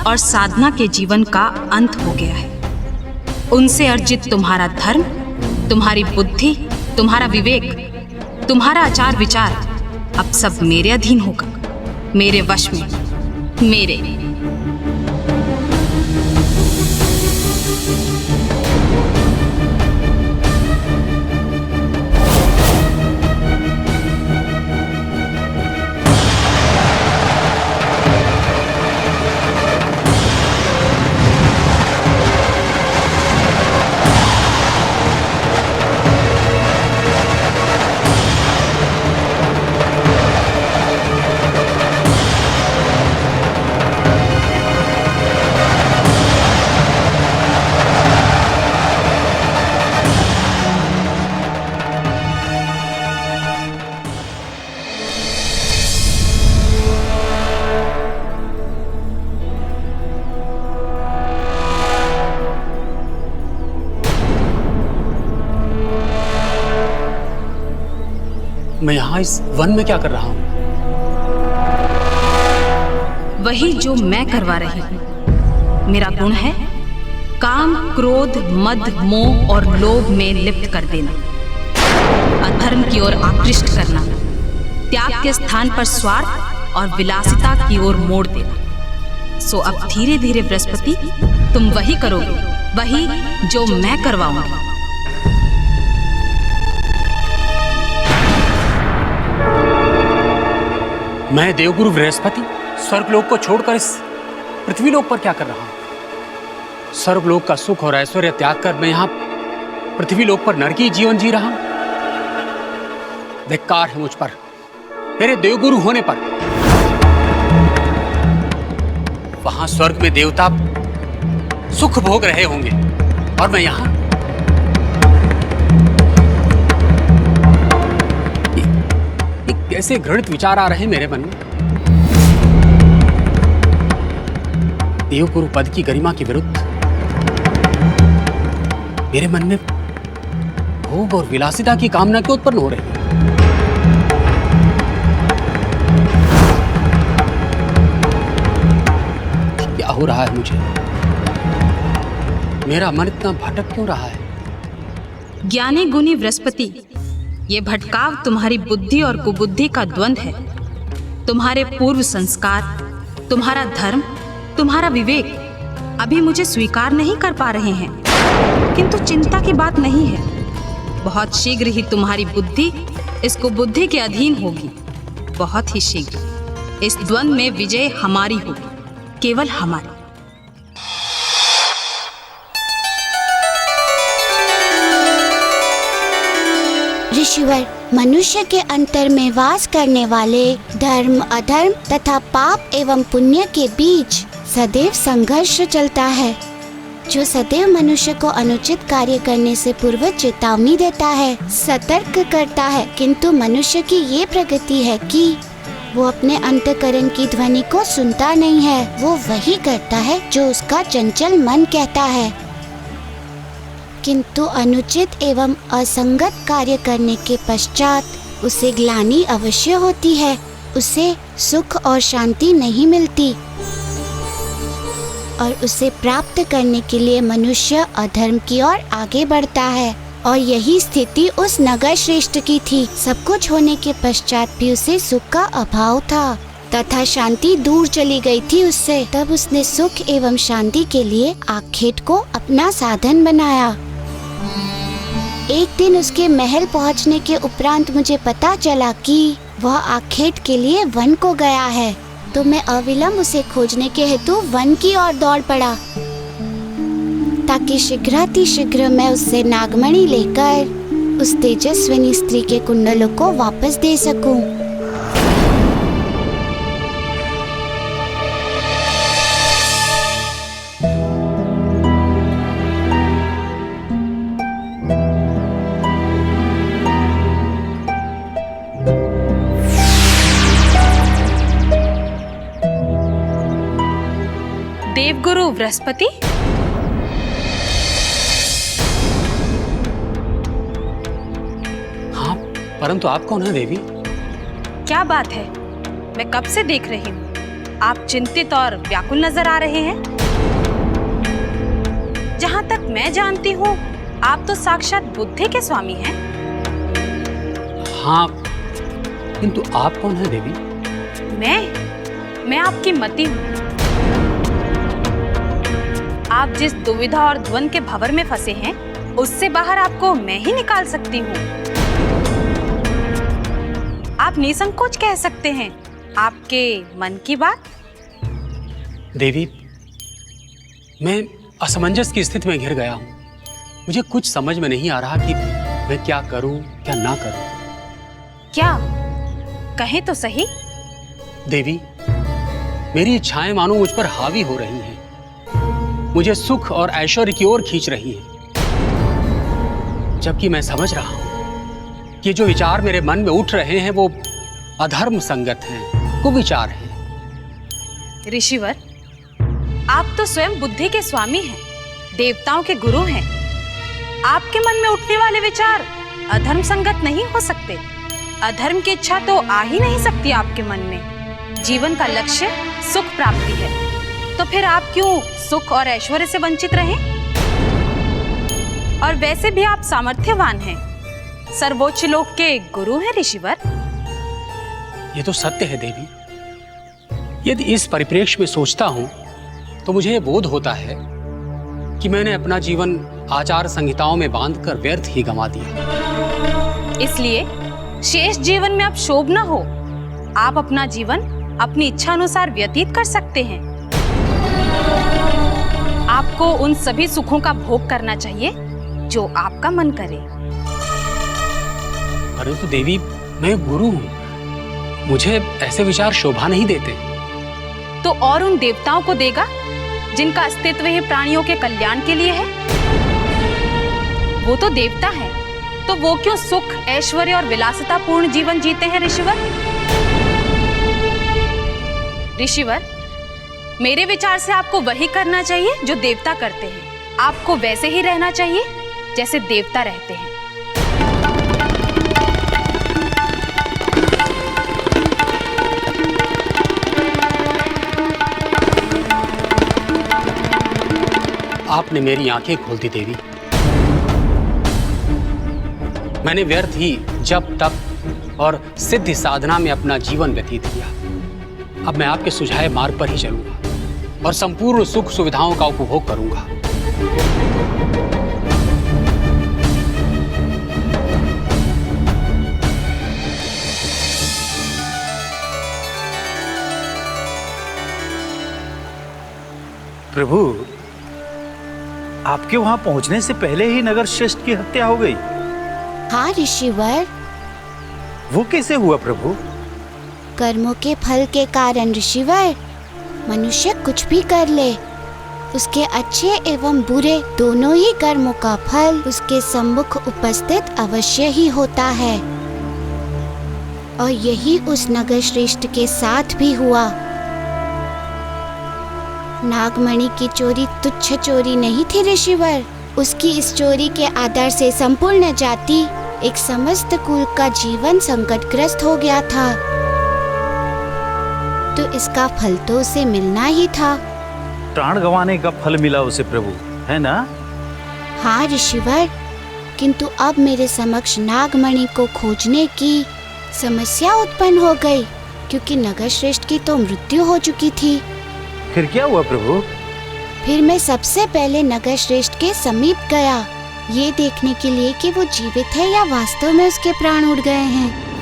और साधना के जीवन का अंत हो गया है। उनसे अर्जित तुम्हारा धर्म, तुम्हारी बुद्धि, तुम्हारा विवेक, तुम्हारा आचार विचार अब सब मेरे अधीन होगा, मेरे वश में, मेरे। मैं यहाँ इस वन में क्या कर रहा हूँ? वही जो मैं करवा रही हूँ। मेरा गुण है काम, क्रोध, मद, मोह और लोभ में लिप्त कर देना, अधर्म की ओर आकृष्ट करना, त्याग के स्थान पर स्वार्थ और विलासिता की ओर मोड़ देना। सो अब धीरे धीरे बृहस्पति तुम वही करोगे, वही जो मैं करवाऊंगी। मैं देवगुरु बृहस्पति स्वर्गलोक को छोड़कर इस पृथ्वीलोक पर क्या कर रहा हूँ? स्वर्गलोक का सुख और ऐश्वर्य त्याग कर मैं यहाँ पृथ्वीलोक पर नरकी जीवन जी रहा हूँ। धिक्कार है मुझ पर, मेरे देवगुरु होने पर। वहां स्वर्ग में देवता सुख भोग रहे होंगे और मैं यहाँ कैसे घृणित विचार आ रहे हैं मेरे मन में। देवगुरु पद की गरिमा के विरुद्ध मेरे मन में भोग और विलासिता की कामना क्यों उत्पन्न हो रही है? क्या हो रहा है मुझे? मेरा मन इतना भटक क्यों रहा है? ज्ञानी गुणी बृहस्पति, ये भटकाव तुम्हारी बुद्धि और कुबुद्धि का द्वंद है। तुम्हारे पूर्व संस्कार, तुम्हारा धर्म, तुम्हारा विवेक अभी मुझे स्वीकार नहीं कर पा रहे हैं, किंतु चिंता की बात नहीं है। बहुत शीघ्र ही तुम्हारी बुद्धि इस कुबुद्धि के अधीन होगी। बहुत ही शीघ्र इस द्वंद में विजय हमारी होगी, केवल हमारी। ऋषिवर, मनुष्य के अंतर में वास करने वाले धर्म, अधर्म तथा पाप एवं पुण्य के बीच सदैव संघर्ष चलता है, जो सदैव मनुष्य को अनुचित कार्य करने से पूर्व चेतावनी देता है, सतर्क करता है। किंतु मनुष्य की ये प्रगति है कि वो अपने अंतःकरण की ध्वनि को सुनता नहीं है। वो वही करता है जो उसका चंचल मन कहता है। किंतु अनुचित एवं असंगत कार्य करने के पश्चात उसे ग्लानि अवश्य होती है। उसे सुख और शांति नहीं मिलती और उसे प्राप्त करने के लिए मनुष्य अधर्म की ओर आगे बढ़ता है। और यही स्थिति उस नगर श्रेष्ठ की थी। सब कुछ होने के पश्चात भी उसे सुख का अभाव था तथा शांति दूर चली गई थी उससे। तब उसने सुख एवं शांति के लिए आखेट को अपना साधन बनाया। एक दिन उसके महल पहुंचने के उपरांत मुझे पता चला कि वह आखेट के लिए वन को गया है, तो मैं अविलंब उसे खोजने के हेतु वन की ओर दौड़ पड़ा, ताकि शीघ्रातिशीघ्र मैं उससे नागमणि लेकर उस तेजस्विनी स्त्री के कुंडलों को वापस दे सकूं। देवगुरु बृहस्पति, हाँ, परंतु आप कौन है देवी? क्या बात है? मैं कब से देख रही हूँ, आप चिंतित और व्याकुल नजर आ रहे हैं। जहां तक मैं जानती हूँ, आप तो साक्षात बुद्धि के स्वामी हैं। हाँ, किंतु आप कौन है देवी? मैं आपकी मति हूँ। आप जिस दुविधा और द्वंद के भंवर में फंसे हैं, उससे बाहर आपको मैं ही निकाल सकती हूँ। आप निसंकोच कह सकते हैं आपके मन की बात। देवी, मैं असमंजस की स्थिति में घिर गया हूँ। मुझे कुछ समझ में नहीं आ रहा कि मैं क्या करूं, क्या ना करूं। क्या कहें तो सही। देवी, मेरी इच्छाएं मानो मुझ पर हावी हो रही हैं, मुझे सुख और ऐश्वर्य की ओर खींच रही हैं, जबकि मैं समझ रहा हूं कि जो विचार मेरे मन में उठ रहे हैं वो अधर्म संगत हैं, कुविचार हैं। ऋषिवर, आप तो स्वयं बुद्धि के स्वामी हैं, देवताओं के गुरु हैं। आपके मन में उठने वाले विचार अधर्म संगत नहीं हो सकते। अधर्म की इच्छा तो आ ही नहीं सकती आपके मन में। जीवन का लक्ष्य सुख प्राप्ति है, तो फिर आप क्यों सुख और ऐश्वर्य से वंचित रहें? और वैसे भी आप सामर्थ्यवान हैं, सर्वोच्च लोक के गुरु हैं ऋषिवर। ये तो सत्य है देवी। यदि इस परिप्रेक्ष्य में सोचता हूं तो मुझे ये बोध होता है कि मैंने अपना जीवन आचार संहिताओं में बांधकर व्यर्थ ही गंवा दिया। इसलिए शेष जीवन में अब शोभ न हो। आप अपना जीवन अपनी इच्छा अनुसार व्यतीत कर सकते हैं। आपको उन सभी सुखों का भोग करना चाहिए जो आपका मन करे। परंतु देवी, मैं गुरु हूं, मुझे ऐसे विचार शोभा नहीं देते। तो और उन देवताओं को देगा जिनका अस्तित्व ही प्राणियों के कल्याण के लिए है। वो तो देवता है, तो वो क्यों सुख, ऐश्वर्य और विलासितापूर्ण जीवन जीते हैं ऋषिवर? ऋषिवर, मेरे विचार से आपको वही करना चाहिए जो देवता करते हैं। आपको वैसे ही रहना चाहिए जैसे देवता रहते हैं। आपने मेरी आंखें खोल दी देवी। मैंने व्यर्थ ही जप, तप और सिद्धि साधना में अपना जीवन व्यतीत किया। अब मैं आपके सुझाए मार्ग पर ही चलूंगा और संपूर्ण सुख सुविधाओं का उपभोग करूंगा। प्रभु, आपके वहां पहुंचने से पहले ही नगर श्रेष्ठ की हत्या हो गई। हाँ ऋषिवर। वो कैसे हुआ प्रभु? कर्मों के फल के कारण ऋषिवर। मनुष्य कुछ भी कर ले, उसके अच्छे एवं बुरे दोनों ही कर्मों का फल उसके सम्मुख उपस्थित अवश्य ही होता है। और यही उस नगर श्रेष्ठ के साथ भी हुआ। नागमणि की चोरी तुच्छ चोरी नहीं थी ऋषिवर। उसकी इस चोरी के आधार से संपूर्ण जाति, एक समस्त कुल का जीवन संकटग्रस्त हो गया था। तो इसका फल तो उसे मिलना ही था। प्राण गंवाने का फल मिला उसे प्रभु, है ना? हाँ ऋषिवर, किंतु अब मेरे समक्ष नागमणि को खोजने की समस्या उत्पन्न हो गई, क्योंकि नगर श्रेष्ठ की तो मृत्यु हो चुकी थी। फिर क्या हुआ प्रभु? फिर मैं सबसे पहले नगर श्रेष्ठ के समीप गया, ये देखने के लिए कि वो जीवित है या वास्तव में उसके प्राण उड़ गए हैं।